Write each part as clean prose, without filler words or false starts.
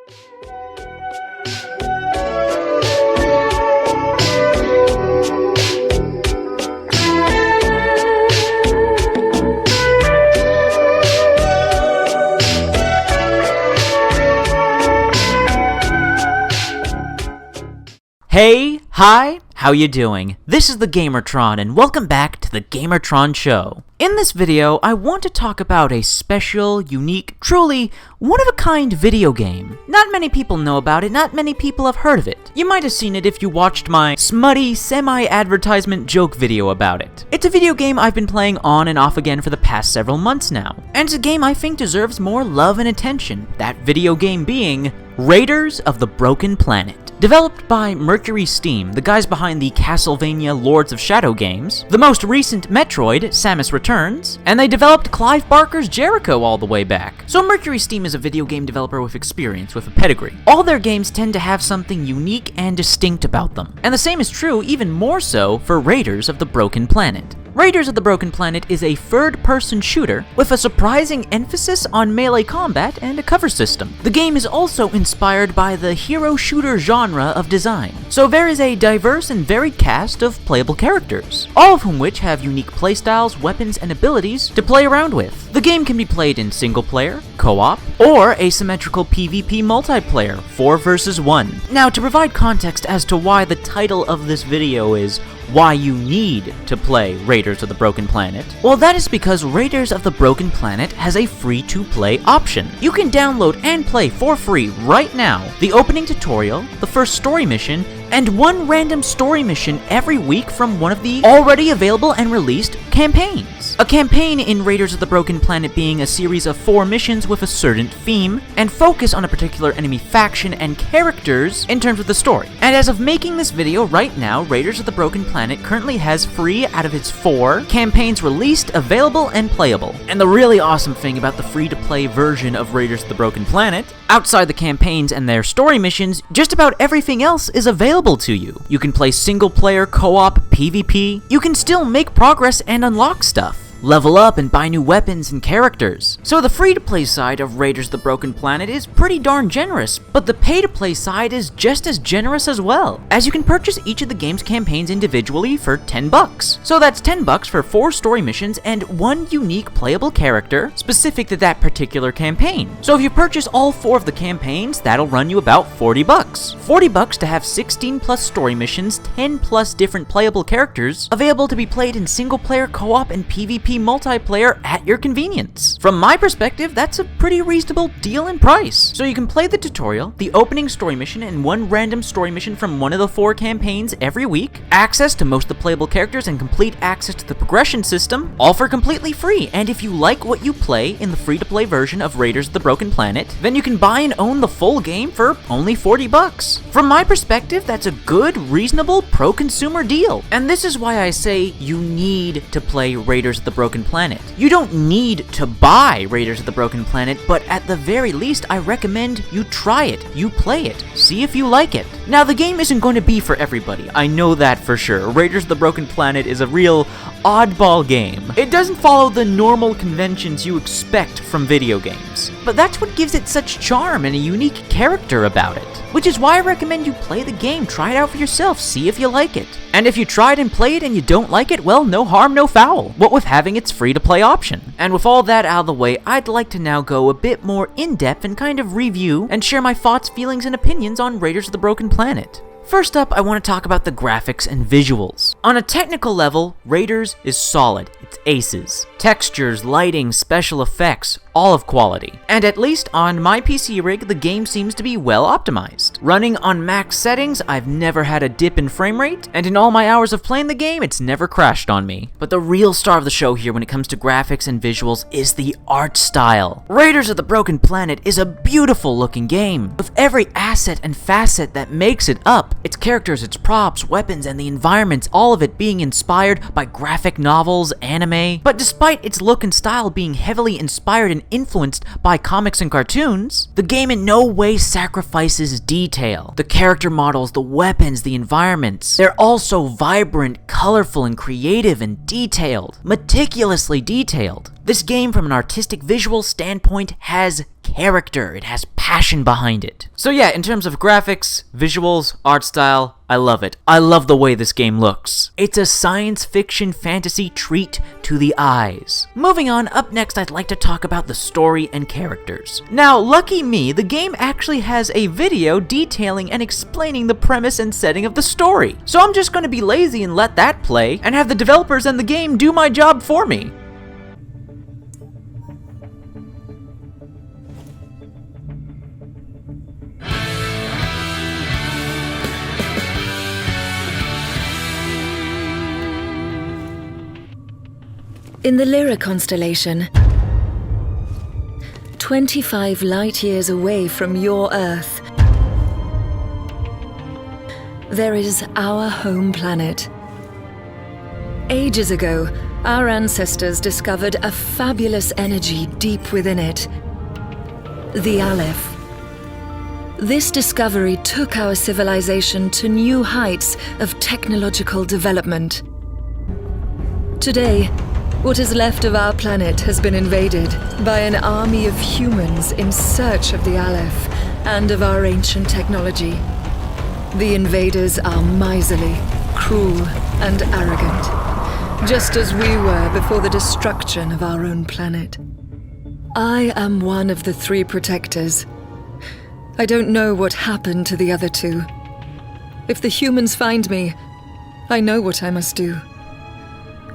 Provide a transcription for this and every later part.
Hey, hi, how you doing? This is the Gamertron, and welcome back to the Gamertron Show. In this video, I want to talk about a special, unique, truly one-of-a-kind video game. Not many people know about it, not many people have heard of it. You might have seen it if you watched my smutty, semi-advertisement joke video about it. It's a video game I've been playing on and off again for the past several months now, and it's a game I think deserves more love and attention, that video game being Raiders of the Broken Planet. Developed by Mercury Steam, the guys behind the Castlevania Lords of Shadow games, the most recent Metroid, Samus Returns, and they developed Clive Barker's Jericho all the way back. So Mercury Steam is a video game developer with experience, with a pedigree. All their games tend to have something unique and distinct about them. And the same is true, even more so, for Raiders of the Broken Planet. Raiders of the Broken Planet is a third-person shooter with a surprising emphasis on melee combat and a cover system. The game is also inspired by the hero shooter genre of design, so there is a diverse and varied cast of playable characters, all of whom which have unique playstyles, weapons, and abilities to play around with. The game can be played in single-player, co-op, or asymmetrical PvP multiplayer, 4 versus 1. Now, to provide context as to why the title of this video is why you need to play Raiders of the Broken Planet, well, that is because Raiders of the Broken Planet has a free-to-play option. You can download and play for free right now the opening tutorial, the first story mission, and one random story mission every week from one of the already available and released campaigns. A campaign in Raiders of the Broken Planet being a series of 4 missions with a certain theme, and focus on a particular enemy faction and characters in terms of the story. And as of making this video right now, Raiders of the Broken Planet currently has 3 out of its 4 campaigns released, available, and playable. And the really awesome thing about the free-to-play version of Raiders of the Broken Planet, outside the campaigns and their story missions, just about everything else is available to you. You can play single-player, co-op, PvP. You can still make progress and unlock stuff, level up and buy new weapons and characters. So the free-to-play side of Raiders of the Broken Planet is pretty darn generous, but the pay-to-play side is just as generous as well, as you can purchase each of the game's campaigns individually for $10. So that's $10 for 4 story missions and 1 unique playable character specific to that particular campaign. So if you purchase all 4 of the campaigns, that'll run you about $40. $40 to have 16 plus story missions, 10 plus different playable characters, available to be played in single-player, co-op, and PvP multiplayer at your convenience. From my perspective, that's a pretty reasonable deal in price. So you can play the tutorial, the opening story mission, and 1 random story mission from one of the 4 campaigns every week, access to most of the playable characters, and complete access to the progression system, all for completely free. And if you like what you play in the free-to-play version of Raiders of the Broken Planet, then you can buy and own the full game for only $40. From my perspective, that's a good, reasonable, pro-consumer deal. And this is why I say you need to play Raiders of the Broken Planet. You don't need to buy Raiders of the Broken Planet, but at the very least, I recommend you try it, you play it, see if you like it. Now, the game isn't going to be for everybody, I know that for sure. Raiders of the Broken Planet is a real oddball game. It doesn't follow the normal conventions you expect from video games, but that's what gives it such charm and a unique character about it. Which is why I recommend you play the game, try it out for yourself, see if you like it. And if you tried and played and you don't like it, well, no harm, no foul. What with having its free-to-play option. And with all that out of the way, I'd like to now go a bit more in-depth and kind of review and share my thoughts, feelings, and opinions on Raiders of the Broken Planet. First up, I want to talk about the graphics and visuals. On a technical level, Raiders is solid. It's aces. Textures, lighting, special effects, all of quality. And at least on my PC rig, the game seems to be well optimized. Running on max settings, I've never had a dip in frame rate, and in all my hours of playing the game, it's never crashed on me. But the real star of the show here when it comes to graphics and visuals is the art style. Raiders of the Broken Planet is a beautiful looking game, with every asset and facet that makes it up. Its characters, its props, weapons, and the environments, all of it being inspired by graphic novels, anime. But despite its look and style being heavily inspired and influenced by comics and cartoons, the game in no way sacrifices detail. The character models, the weapons, the environments, they're all so vibrant, colorful, and creative and detailed, meticulously detailed. This game, from an artistic visual standpoint, has character. It has passion behind it. So yeah, in terms of graphics, visuals, art style, I love it. I love the way this game looks. It's a science fiction fantasy treat to the eyes. Moving on, up next I'd like to talk about the story and characters. Now, lucky me, the game actually has a video detailing and explaining the premise and setting of the story. So I'm just gonna be lazy and let that play, and have the developers and the game do my job for me. In the Lyra constellation, 25 light years away from your Earth, there is our home planet. Ages ago, our ancestors discovered a fabulous energy deep within it, the Aleph. This discovery took our civilization to new heights of technological development. Today, what is left of our planet has been invaded by an army of humans in search of the Aleph and of our ancient technology. The invaders are miserly, cruel, and arrogant, just as we were before the destruction of our own planet. I am one of the 3 protectors. I don't know what happened to the other 2. If the humans find me, I know what I must do.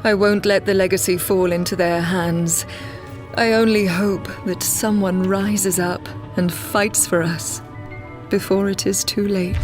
I won't let the legacy fall into their hands. I only hope that someone rises up and fights for us before it is too late.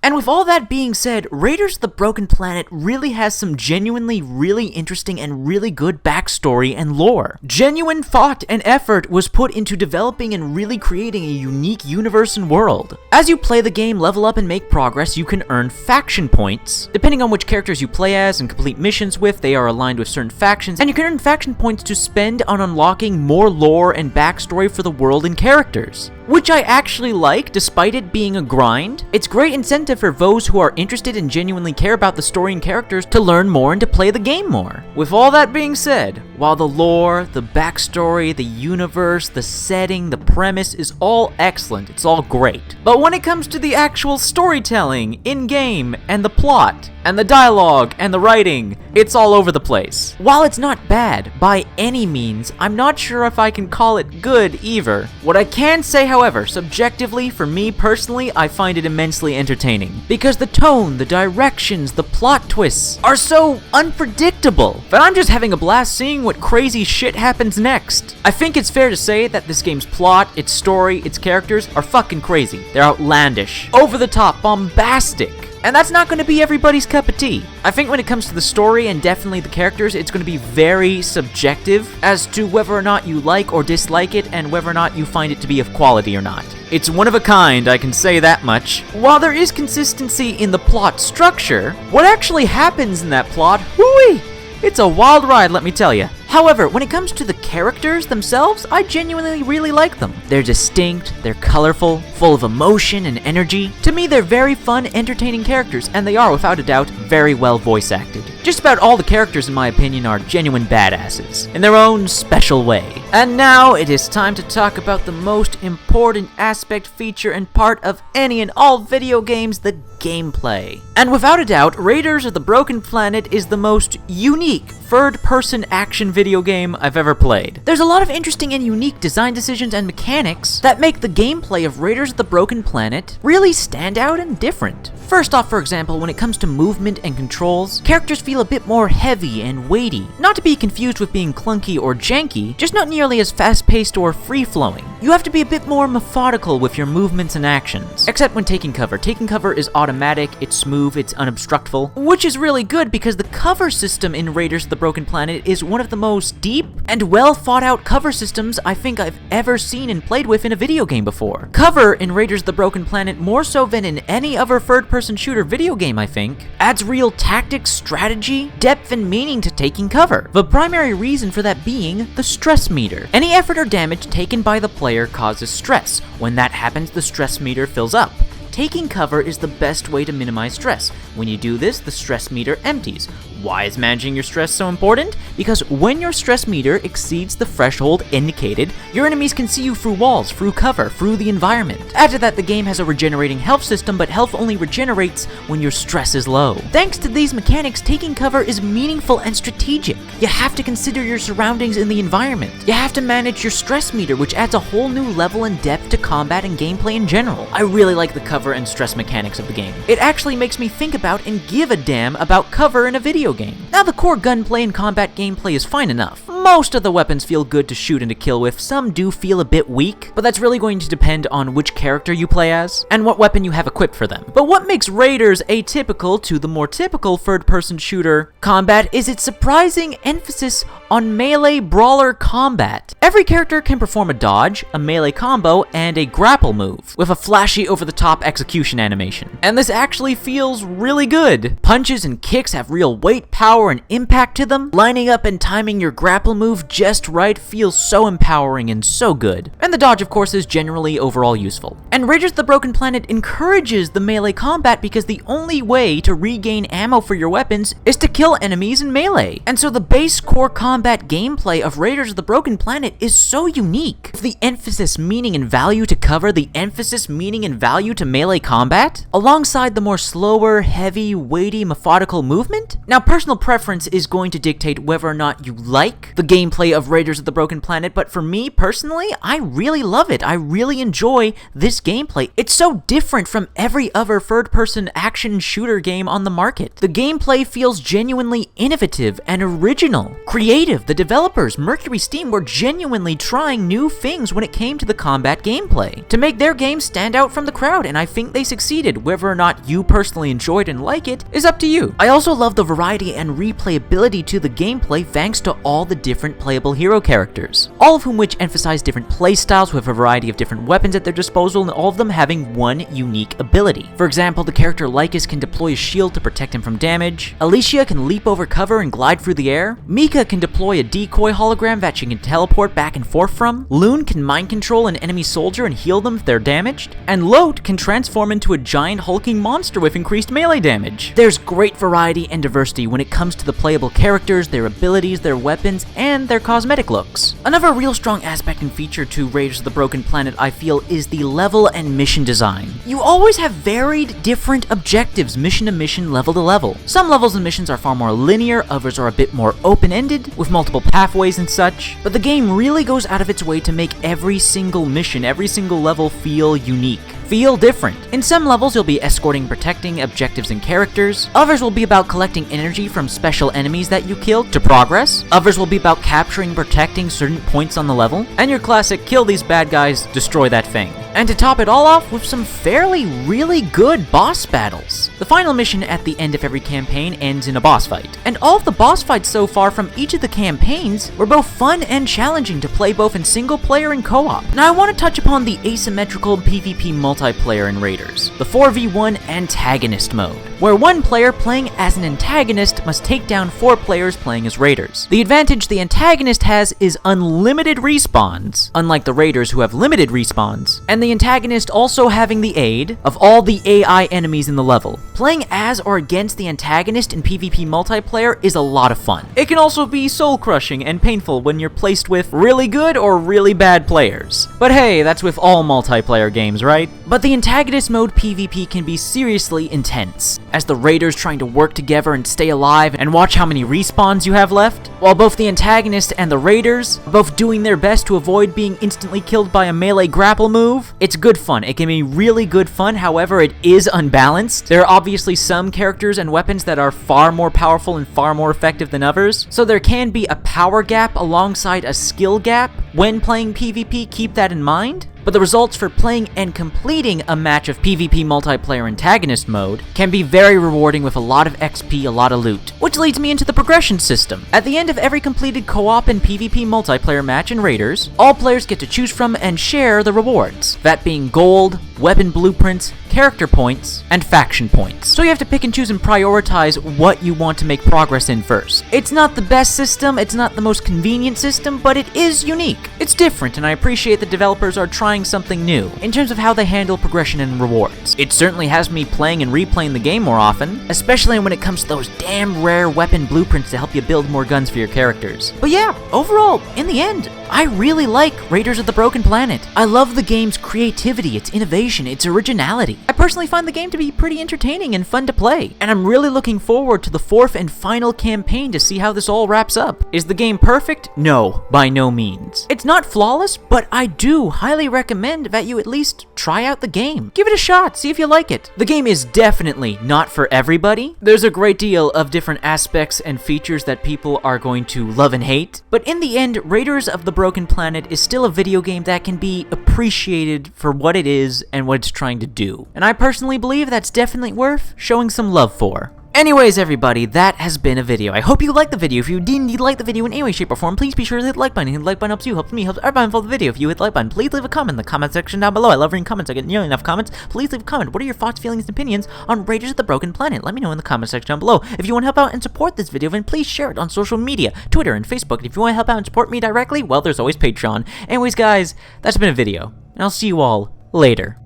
And with all that being said, Raiders of the Broken Planet really has some genuinely really interesting and really good backstory and lore. Genuine thought and effort was put into developing and really creating a unique universe and world. As you play the game, level up, and make progress, you can earn faction points. Depending on which characters you play as and complete missions with, they are aligned with certain factions, and you can earn faction points to spend on unlocking more lore and backstory for the world and characters, which I actually like, despite it being a grind. It's great incentive for those who are interested and genuinely care about the story and characters to learn more and to play the game more. With all that being said, while the lore, the backstory, the universe, the setting, the premise is all excellent, it's all great, but when it comes to the actual storytelling, in-game, and the plot, and the dialogue, and the writing, it's all over the place. While it's not bad, by any means, I'm not sure if I can call it good either. What I can say, however, subjectively, for me personally, I find it immensely entertaining, because the tone, the directions, the plot twists are so unpredictable that I'm just having a blast seeing what crazy shit happens next. I think it's fair to say that this game's plot, its story, its characters are fucking crazy. They're outlandish, over the top, bombastic. And that's not going to be everybody's cup of tea. I think when it comes to the story and definitely the characters, it's going to be very subjective as to whether or not you like or dislike it and whether or not you find it to be of quality or not. It's one of a kind, I can say that much. While there is consistency in the plot structure, what actually happens in that plot, whoo-wee, it's a wild ride, let me tell you. However, when it comes to the characters themselves, I genuinely really like them. They're distinct, they're colorful, full of emotion and energy. To me, they're very fun, entertaining characters, and they are, without a doubt, very well voice acted. Just about all the characters, in my opinion, are genuine badasses, in their own special way. And now, it is time to talk about the most important aspect, feature, and part of any and all video games, the gameplay. And without a doubt, Raiders of the Broken Planet is the most unique third-person action video game I've ever played. There's a lot of interesting and unique design decisions and mechanics that make the gameplay of Raiders of the Broken Planet really stand out and different. First off, for example, when it comes to movement and controls, characters feel a bit more heavy and weighty. Not to be confused with being clunky or janky, just not nearly as fast-paced or free-flowing. You have to be a bit more methodical with your movements and actions, except when taking cover. Taking cover is automatic, it's smooth, it's unobstructable, which is really good because the cover system in Raiders of the Broken Planet is one of the most deep and well thought out cover systems I think I've ever seen and played with in a video game before. Cover in Raiders of the Broken Planet, more so than in any other third-person shooter video game I think, adds real tactics, strategy, depth, and meaning to taking cover. The primary reason for that being the stress meter. Any effort or damage taken by the player causes stress. When that happens, the stress meter fills up. Taking cover is the best way to minimize stress. When you do this, the stress meter empties. Why is managing your stress so important? Because when your stress meter exceeds the threshold indicated, your enemies can see you through walls, through cover, through the environment. After that, the game has a regenerating health system, but health only regenerates when your stress is low. Thanks to these mechanics, taking cover is meaningful and strategic. You have to consider your surroundings in the environment. You have to manage your stress meter, which adds a whole new level and depth to combat and gameplay in general. I really like the cover and stress mechanics of the game. It actually makes me think about and give a damn about cover in a video game. Now, the core gunplay and combat gameplay is fine enough. Most of the weapons feel good to shoot and to kill with, some do feel a bit weak, but that's really going to depend on which character you play as, and what weapon you have equipped for them. But what makes Raiders atypical to the more typical third-person shooter combat is its surprising emphasis on melee brawler combat. Every character can perform a dodge, a melee combo, and a grapple move, with a flashy over-the-top execution animation. And this actually feels really good. Punches and kicks have real weight, power, and impact to them. Lining up and timing your grapple move just right feels so empowering and so good. And the dodge, of course, is generally overall useful. And Raiders of the Broken Planet encourages the melee combat because the only way to regain ammo for your weapons is to kill enemies in melee. And so the base core combat gameplay of Raiders of the Broken Planet is so unique. The emphasis, meaning, and value to cover, the emphasis, meaning, and value to melee combat, alongside the more slower, heavy, weighty, methodical movement. Now, personal preference is going to dictate whether or not you like the gameplay of Raiders of the Broken Planet, but for me, personally, I really love it. I really enjoy this gameplay. It's so different from every other third-person action shooter game on the market. The gameplay feels genuinely innovative and original, creative. The developers, Mercury Steam, were genuinely trying new things when it came to the combat gameplay to make their game stand out from the crowd, and I think they succeeded. Whether or not you personally enjoyed and like it is up to you. I also love the variety and replayability to the gameplay thanks to all the different playable hero characters, all of whom which emphasize different playstyles with a variety of different weapons at their disposal, and all of them having one unique ability. For example, the character Lycus can deploy a shield to protect him from damage, Alicia can leap over cover and glide through the air, Mika can deploy a decoy hologram that she can teleport back and forth from, Loon can mind control an enemy soldier and heal them if they're damaged, and Lote can transform into a giant hulking monster with increased melee damage. There's great variety and diversity when it comes to the playable characters, their abilities, their weapons, and their cosmetic looks. Another real strong aspect and feature to Raiders of the Broken Planet, I feel, is the level and mission design. You always have varied, different objectives, mission to mission, level to level. Some levels and missions are far more linear, others are a bit more open-ended, with multiple pathways and such, but the game really goes out of its way to make every single mission, every single level feel unique, feel different. In some levels, you'll be escorting, protecting objectives and characters. Others will be about collecting energy from special enemies that you killed to progress. Others will be about capturing, protecting certain points on the level. And your classic, kill these bad guys, destroy that thing. And to top it all off with some fairly really good boss battles. The final mission at the end of every campaign ends in a boss fight. And all of the boss fights so far from each of the campaigns were both fun and challenging to play both in single player and co-op. Now I want to touch upon the asymmetrical PvP multiplayer in Raiders, the 4v1 antagonist mode, where one player playing as an antagonist must take down 4 players playing as Raiders. The advantage the antagonist has is unlimited respawns, unlike the Raiders who have limited respawns, and the antagonist also having the aid of all the AI enemies in the level. Playing as or against the antagonist in PvP multiplayer is a lot of fun. It can also be soul-crushing and painful when you're placed with really good or really bad players. But hey, that's with all multiplayer games, right? But the antagonist mode PvP can be seriously intense, as the Raiders trying to work together and stay alive and watch how many respawns you have left, while both the antagonist and the Raiders are both doing their best to avoid being instantly killed by a melee grapple move. It's good fun. It can be really good fun, however, it is unbalanced. There are obviously some characters and weapons that are far more powerful and far more effective than others, so there can be a power gap alongside a skill gap. When playing PvP, keep that in mind. But the results for playing and completing a match of PvP multiplayer antagonist mode can be very rewarding with a lot of XP, a lot of loot. Which leads me into the progression system. At the end of every completed co-op and PvP multiplayer match in Raiders, all players get to choose from and share the rewards. That being gold, weapon blueprints, character points, and faction points. So you have to pick and choose and prioritize what you want to make progress in first. It's not the best system, it's not the most convenient system, but it is unique. It's different, and I appreciate that developers are trying something new in terms of how they handle progression and rewards. It certainly has me playing and replaying the game more often, especially when it comes to those damn rare weapon blueprints to help you build more guns for your characters. But yeah, overall, in the end, I really like Raiders of the Broken Planet. I love the game's creativity, its innovation, its originality. I personally find the game to be pretty entertaining and fun to play, and I'm really looking forward to the fourth and final campaign to see how this all wraps up. Is the game perfect? No, by no means. It's not flawless, but I do highly recommend that you at least try out the game. Give it a shot, see if you like it. The game is definitely not for everybody. There's a great deal of different aspects and features that people are going to love and hate, but in the end, Raiders of the Broken Planet is still a video game that can be appreciated for what it is and what it's trying to do. And I personally believe that's definitely worth showing some love for. Anyways, everybody, that has been a video. I hope you liked the video. If you didn't like the video in any way, shape, or form, please be sure to hit the like button. Hit the like button helps you, helps me, helps everybody involved in the video. If you hit the like button, please leave a comment in the comment section down below. I love reading comments. I get nearly enough comments. Please leave a comment. What are your thoughts, feelings, and opinions on Raiders of the Broken Planet? Let me know in the comment section down below. If you want to help out and support this video, then please share it on social media, Twitter and Facebook. And if you want to help out and support me directly, well, there's always Patreon. Anyways, guys, that's been a video, and I'll see you all later.